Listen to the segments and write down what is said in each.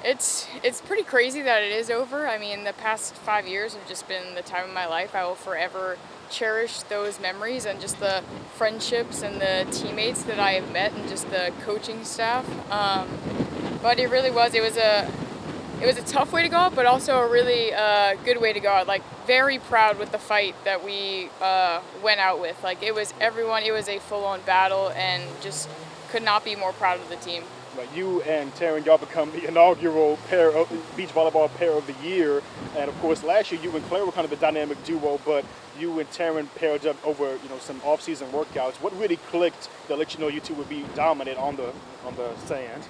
It's pretty crazy that it is over. I mean, the past 5 years have just been the time of my life. I will forever cherish those memories and just the friendships and the teammates that I have met and just the coaching staff. But it really was. It was a tough way to go out, but also a really good way to go out. Like, very proud with the fight that we went out with. Like, it was everyone. It was a full-on battle, and just could not be more proud of the team. Right, you and Taryn, y'all become the inaugural beach volleyball pair of the year, and of course last year you and Claire were kind of the dynamic duo, but you and Taryn paired up over some off-season workouts. What really clicked that let you know you two would be dominant on the sand?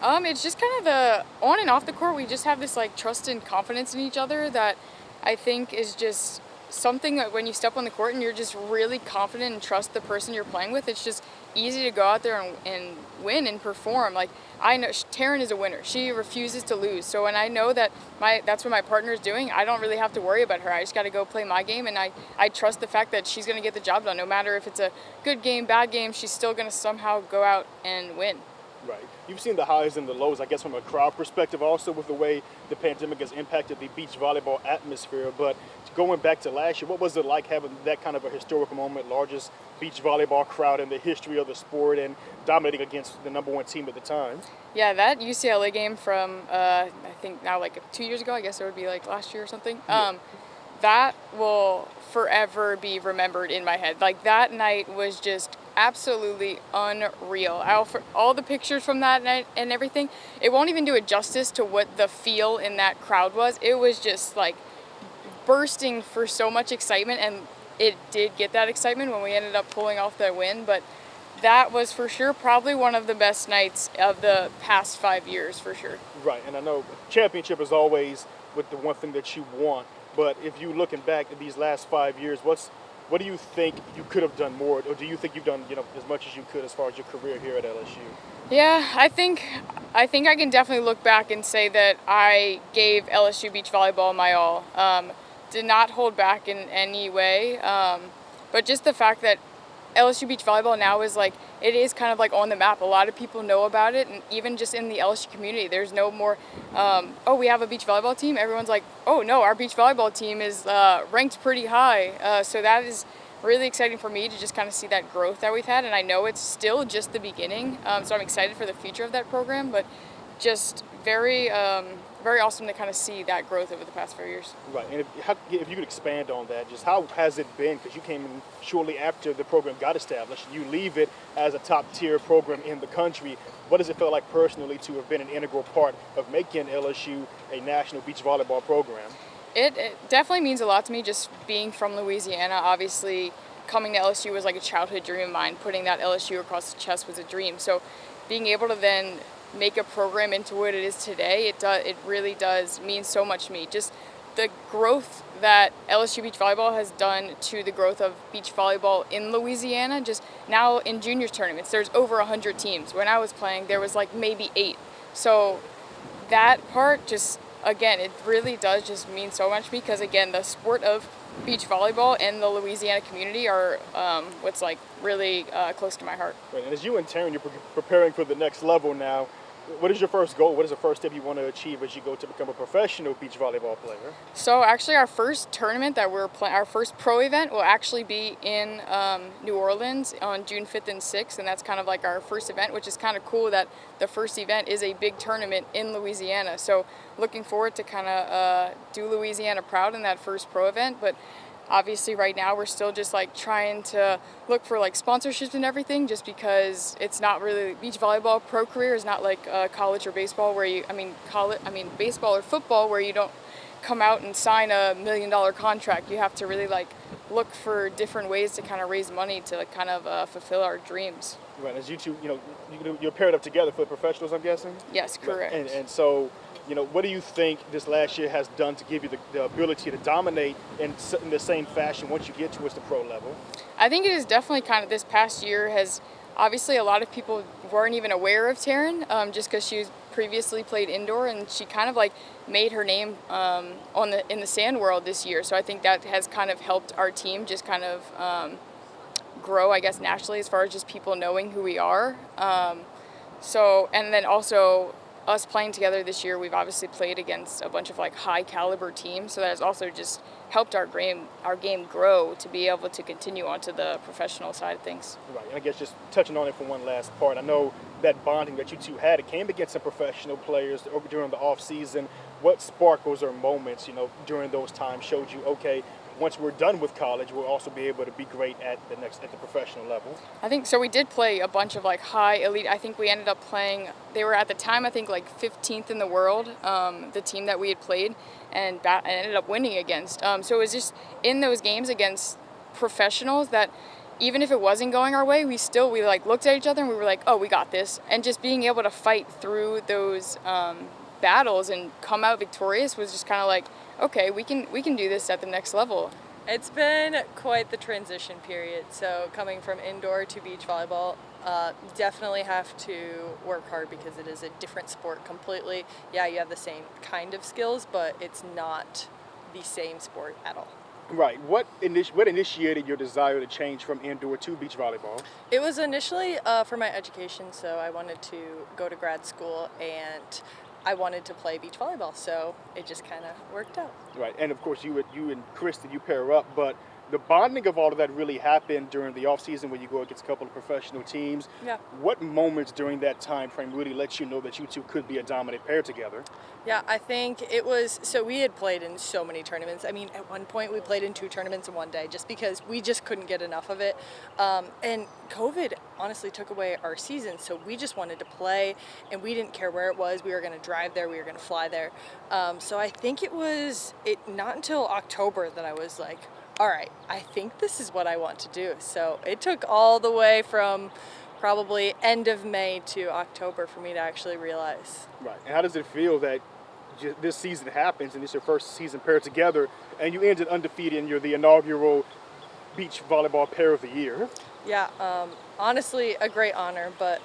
It's just kind of the on and off the court. We just have this like trust and confidence in each other that I think is just something that when you step on the court and you're just really confident and trust the person you're playing with, it's just easy to go out there and win and perform. Like, I know Taryn is a winner. She refuses to lose. So when I know that that's what my partner is doing, I don't really have to worry about her. I just got to go play my game, and I trust the fact that she's going to get the job done. No matter if it's a good game, bad game, she's still going to somehow go out and win. Right. You've seen the highs and the lows, I guess, from a crowd perspective, also with the way the pandemic has impacted the beach volleyball atmosphere. But going back to last year, what was it like having that kind of a historical moment, largest beach volleyball crowd in the history of the sport, and dominating against the number one team at the time? Yeah, that UCLA game from I think now like 2 years ago. I guess it would be like last year or something. Yeah. That will forever be remembered in my head. Like, that night was just absolutely unreal. All the pictures from that night and everything, it won't even do it justice to what the feel in that crowd was. It was just like bursting for so much excitement, and it did get that excitement when we ended up pulling off the win. But that was for sure probably one of the best nights of the past 5 years, for sure. Right, and I know championship is always with the one thing that you want, but if you looking back at these last 5 years, what do you think you could have done more, or do you think you've done as much as you could as far as your career here at LSU? Yeah, I think I can definitely look back and say that I gave LSU beach volleyball my all. Did not hold back in any way, but just the fact that LSU beach volleyball now is like, it is kind of like on the map. A lot of people know about it, and even just in the LSU community, there's no more, oh, we have a beach volleyball team. Everyone's like, oh no, our beach volleyball team is ranked pretty high. So that is really exciting for me to just kind of see that growth that we've had, and I know it's still just the beginning. So I'm excited for the future of that program, but just very awesome to kind of see that growth over the past 4 years. Right, and if you could expand on that, just how has it been? Because you came in shortly after the program got established. You leave it as a top-tier program in the country. What does it feel like personally to have been an integral part of making LSU a national beach volleyball program? It definitely means a lot to me, just being from Louisiana. Obviously, coming to LSU was like a childhood dream of mine. Putting that LSU across the chest was a dream. So being able to then make a program into what it is today, it really does mean so much to me. Just the growth that LSU beach volleyball has done to the growth of beach volleyball in Louisiana. Just now in juniors tournaments, there's over 100 teams. When I was playing, there was like maybe 8. So that part, just again, it really does just mean so much to me, because again, the sport of beach volleyball and the Louisiana community are what's like really close to my heart. Right, and as you and Taryn, you're preparing for the next level now. What is your first goal? What is the first step you want to achieve as you go to become a professional beach volleyball player? So actually, our first tournament that we're playing, our first pro event, will actually be in New Orleans on June 5th and 6th, and that's kind of like our first event, which is kind of cool that the first event is a big tournament in Louisiana. So looking forward to kind of do Louisiana proud in that first pro event, but obviously right now we're still just like trying to look for like sponsorships and everything, just because it's not really, beach volleyball pro career is not like college or baseball where you, baseball or football where you don't come out and sign a $1 million contract. You have to really like look for different ways to kind of raise money to like, kind of fulfill our dreams. Right, as you two, you're paired up together for the professionals, I'm guessing? Yes, correct. Right. And so, what do you think this last year has done to give you the ability to dominate in the same fashion once you get towards the pro level? I think it is definitely kind of, this past year has, obviously a lot of people weren't even aware of Taryn, just because she previously played indoor, and she kind of like made her name in the sand world this year. So I think that has kind of helped our team just kind of grow, I guess, nationally, as far as just people knowing who we are. And then also us playing together this year, we've obviously played against a bunch of like high caliber teams, so that has also just helped our game grow to be able to continue on to the professional side of things. Right, and I guess just touching on it for one last part, I know that bonding that you two had, it came against some professional players during the off season. What sparkles or moments, during those times showed you, okay, once we're done with college, we'll also be able to be great at the professional level? I think so. We did play a bunch of like high elite. I think we ended up playing. They were at the time, I think, like 15th in the world. The team that we had played and ended up winning against. So it was just in those games against professionals that, even if it wasn't going our way, we like looked at each other and we were like, oh, we got this. And just being able to fight through those battles and come out victorious was just kind of like, okay, we can do this at the next level. It's been quite the transition period. So coming from indoor to beach volleyball, definitely have to work hard because it is a different sport completely. Yeah, you have the same kind of skills, but it's not the same sport at all. Right. What initiated your desire to change from indoor to beach volleyball? It was initially for my education, so I wanted to go to grad school and I wanted to play beach volleyball, so it just kind of worked out. Right, and of course you and Kristen, you pair up, but the bonding of all of that really happened during the off season when you go against a couple of professional teams. Yeah. What moments during that time frame really let you know that you two could be a dominant pair together? Yeah, I think it was, so we had played in so many tournaments. I mean, at one point we played in 2 tournaments in one day just because we just couldn't get enough of it. And COVID honestly took away our season, so we just wanted to play and we didn't care where it was. We were going to drive there, we were going to fly there. So I think it was not until October that I was like, all right, I think this is what I want to do. So it took all the way from probably end of May to October for me to actually realize. Right, and how does it feel that this season happens and it's your first season paired together and you ended undefeated and you're the inaugural beach volleyball pair of the year? Yeah, honestly, a great honor, but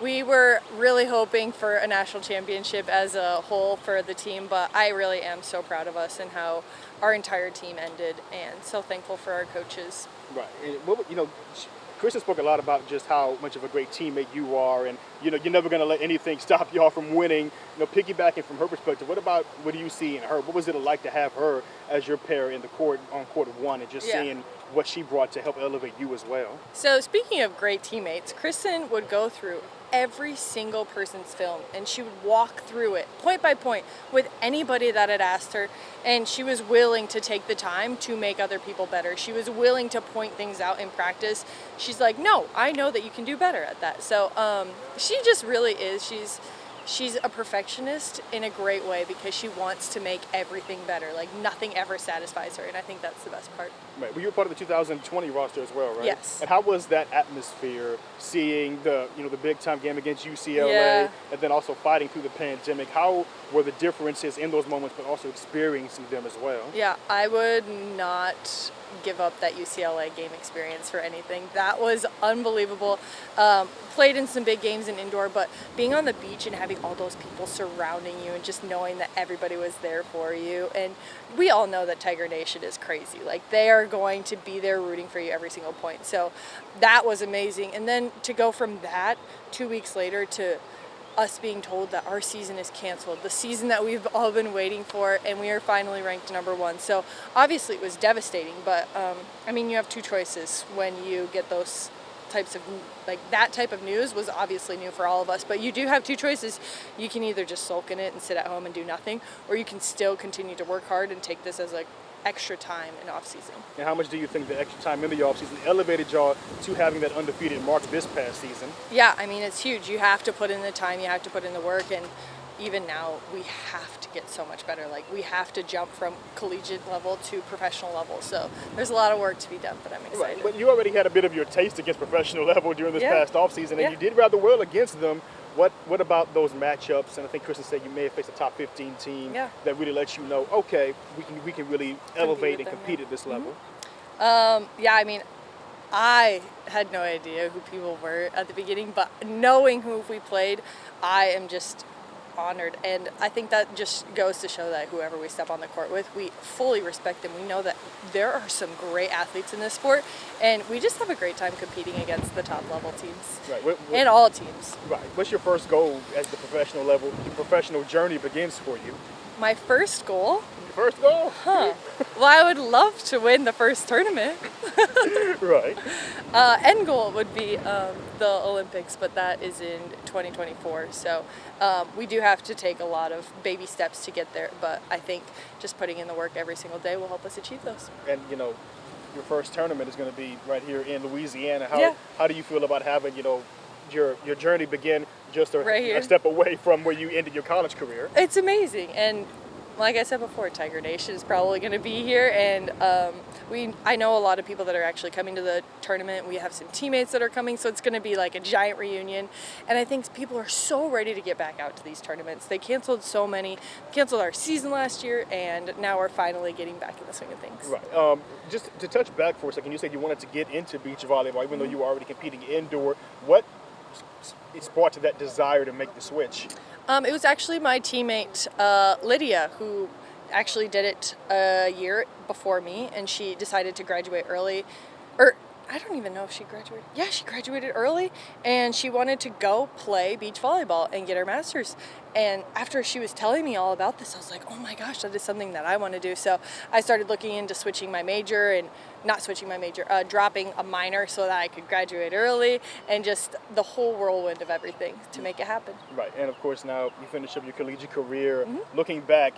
we were really hoping for a national championship as a whole for the team, but I really am so proud of us and how our entire team ended, and so thankful for our coaches. Right, and Kristen spoke a lot about just how much of a great teammate you are, and you're never going to let anything stop y'all from winning. Piggybacking from her perspective, what do you see in her? What was it like to have her as your pair in the court on court one, and just seeing what she brought to help elevate you as well? So speaking of great teammates, Kristen would go through every single person's film and she would walk through it point by point with anybody that had asked her, and she was willing to take the time to make other people better. She was willing to point things out in practice. She's like, no, I know that you can do better at that. So she just really is. She's a perfectionist in a great way because she wants to make everything better. Like nothing ever satisfies her, and I think that's the best part. Right. Well, you were part of the 2020 roster as well, right? Yes. And how was that atmosphere, seeing the big time game against UCLA, and then also fighting through the pandemic? How were the differences in those moments, but also experiencing them as well? Yeah, I would not give up that UCLA game experience for anything. That was unbelievable. Played in some big games in indoor, but being on the beach and having all those people surrounding you and just knowing that everybody was there for you. And we all know that Tiger Nation is crazy. Like they are going to be there rooting for you every single point. So that was amazing. And then to go from that 2 weeks later to us being told that our season is canceled, the season that we've all been waiting for, and we are finally ranked #1. So obviously it was devastating, but you have 2 choices when you get those types of, like that type of news was obviously new for all of us, but you do have 2 choices. You can either just sulk in it and sit at home and do nothing, or you can still continue to work hard and take this as like extra time in off season. And how much do you think the extra time in the off season elevated y'all to having that undefeated mark this past season? Yeah, it's huge. You have to put in the time, you have to put in the work, and even now we have to get so much better. Like we have to jump from collegiate level to professional level. So there's a lot of work to be done, but I'm excited. Right. But you already had a bit of your taste against professional level during this past off season, and you did rather well against them. What about those matchups? And I think Kristen said you may have faced a top 15 team that really lets you know, okay, we can really elevate and compete at this level. I had no idea who people were at the beginning, but knowing who we played, I am just honored. And I think that just goes to show that whoever we step on the court with, we fully respect them. We know that there are some great athletes in this sport, and we just have a great time competing against the top level teams. Right. And all teams. Right. What's your first goal as the professional level? Your professional journey begins for you. My first goal? Your first goal? Huh. Well, I would love to win the first tournament. Right. End goal would be the Olympics, but that is in 2024. So we do have to take a lot of baby steps to get there, but I think just putting in the work every single day will help us achieve those. And your first tournament is going to be right here in Louisiana. Yeah. How do you feel about having your journey begin just Right here. a step away from where you ended your college career? It's amazing, and like I said before, Tiger Nation is probably going to be here, and I know a lot of people that are actually coming to the tournament. We have some teammates that are coming, so it's going to be like a giant reunion, and I think people are so ready to get back out to these tournaments. They canceled so many, canceled our season last year, and now we're finally getting back in the swing of things. Right. Just to touch back for a second, you said you wanted to get into beach volleyball, even though you were already competing indoor. What sparked that desire to make the switch? It was actually my teammate, Lydia, who actually did it a year before me, and she decided to graduate early. Or I don't even know if she graduated. Yeah, she graduated early, and she wanted to go play beach volleyball and get her master's. And after she was telling me all about this, I was like, oh my gosh, that is something that I want to do. So I started looking into switching my major, and not switching my major, dropping a minor so that I could graduate early, and just the whole whirlwind of everything to make it happen. Right. And of course, now you finish up your collegiate career. Looking back,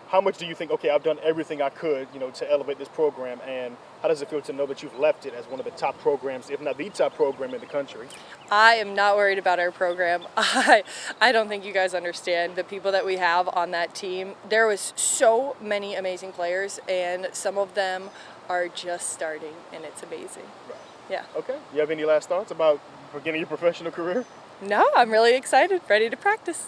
how much do you think, okay, I've done everything I could, to elevate this program, and how does it feel to know that you've left it as one of the top programs, if not the top program in the country? I am not worried about our program. I don't think you guys understand the people that we have on that team. There was so many amazing players, and some of them are just starting, and it's amazing. Right. Yeah. Okay. You have any last thoughts about beginning your professional career? No, I'm really excited, ready to practice.